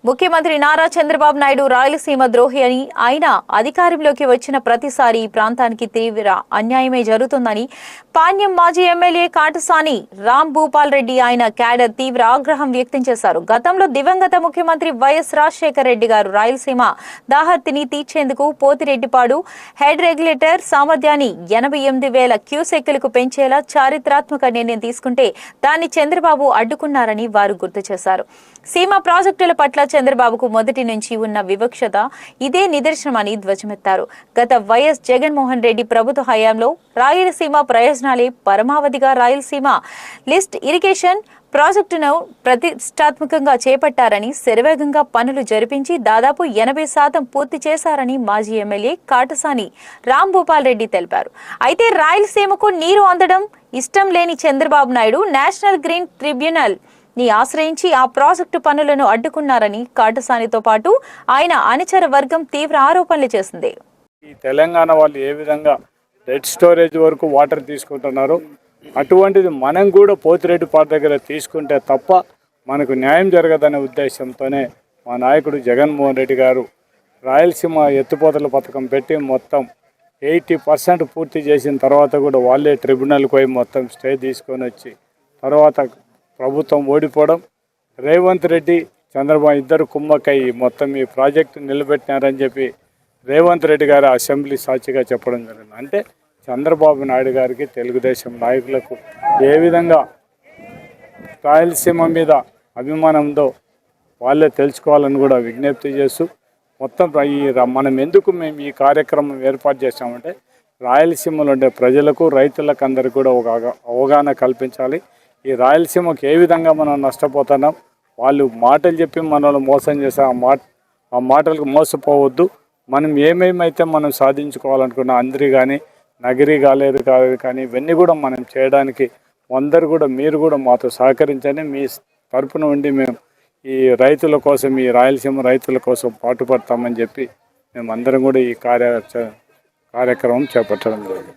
ముఖ్యమంత్రి నారా చంద్రబాబు నాయుడు రాయలసీమ ద్రోహి అని ఆయన అధికారంలోకి వచ్చిన ప్రతిసారి ఈ ప్రాంతానికి తీవ్ర అన్యాయమే జరుగుతుందని పాణ్యం మాజీ ఎమ్మెల్యే కాటసాని రామ్ భూపాల్ రెడ్డి ఆయన క్యాడర్ తీవ్ర ఆగ్రహం వ్యక్తం చేశారు. గతంలో దివంగత ముఖ్యమంత్రి వైఎస్ రాజశేఖర రెడ్డి గారు రాయలసీమ దాహర్తిని తీర్చేందుకు పోతిరెడ్డిపాడు హెడ్ రెగ్యులేటర్ సామర్థ్యాన్ని 88,000 క్యూసెక్కులకు పెంచేలా చారిత్రాత్మక నిర్ణయం తీసుకుంటే దాన్ని చంద్రబాబు అడ్డుకున్నారని వారు గుర్తు చేశారు. సీమ ప్రాజెక్టుల పట్ల చంద్రబాబుకు మొదటి నుంచి ఉన్న వివక్షత ఇదే నిదర్శనమని ధ్వజమెత్తారు. గత వైఎస్ జగన్మోహన్ రెడ్డి ప్రభుత్వ హయాంలో రాయలసీమ ప్రయోజనాలే పరమావధిగా రాయలసీమ లిస్ట్ ఇరిగేషన్ ప్రాజెక్టును ప్రతిష్టాత్మకంగా చేపట్టారని శరవేగంగా పనులు జరిపించి దాదాపు 80% పూర్తి చేశారని మాజీ ఎమ్మెల్యే కాటసాని రామ్ భూపాల్ రెడ్డి తెలిపారు. అయితే రాయలసీమకు నీరు అందడం ఇష్టం లేని Chandrababu Naidu national green tribunal ని ఆశ్రయించి ఆ ప్రాజెక్టు పనులను అడ్డుకున్నారని కాటసానితో పాటు ఆయన అనుచర వర్గం తీవ్ర ఆరోపణలు చేసింది. ఈ తెలంగాణ వాళ్ళు ఏ విధంగా డెడ్ స్టోరేజ్ వరకు వాటర్ తీసుకుంటున్నారు, అటువంటిది మనం కూడా పోతిరెడ్డిపాడు దగ్గర తీసుకుంటే తప్ప మనకు న్యాయం జరగదనే ఉద్దేశంతోనే మా నాయకుడు జగన్మోహన్ రెడ్డి గారు రాయలసీమ ఎత్తిపోతల పథకం పెట్టి మొత్తం 80% పూర్తి చేసిన తర్వాత కూడా వాళ్ళే ట్రిబ్యునల్కి పోయి మొత్తం స్టే తీసుకొని వచ్చి తర్వాత ప్రభుత్వం ఓడిపోవడం, రేవంత్ రెడ్డి చంద్రబాబు ఇద్దరు కుమ్మక్కయ్యి మొత్తం ఈ ప్రాజెక్టు నిలబెట్టినారని చెప్పి రేవంత్ రెడ్డి గారు అసెంబ్లీ సాక్షిగా చెప్పడం జరిగింది. అంటే చంద్రబాబు నాయుడు గారికి తెలుగుదేశం నాయకులకు ఏ విధంగా రాయలసీమ మీద అభిమానంతో వాళ్ళే తెలుసుకోవాలని కూడా విజ్ఞప్తి చేస్తూ మొత్తం మనం ఎందుకు మేము ఈ కార్యక్రమం ఏర్పాటు చేస్తామంటే రాయలసీమలో ఉండే ప్రజలకు రైతులకు అందరికీ కూడా ఒక అవగాహన కల్పించాలి. ఈ రాయలసీమకు ఏ విధంగా మనం నష్టపోతున్నాం, వాళ్ళు మాటలు చెప్పి మనల్ని మోసం చేసే ఆ మాటలకు మోసపోవద్దు. మనం ఏమేమైతే మనం సాధించుకోవాలనుకున్న అందరి కానీ నగరి కాలేదు కానీ ఇవన్నీ కూడా మనం చేయడానికి అందరు కూడా మీరు కూడా మాతో సహకరించండి. మీ తరపున ఉండి మేము ఈ రైతుల కోసం ఈ రాయలసీమ రైతుల కోసం పాటుపడతామని చెప్పి మేమందరం కూడా ఈ కార్యక్రమం చేపట్టడం జరిగింది.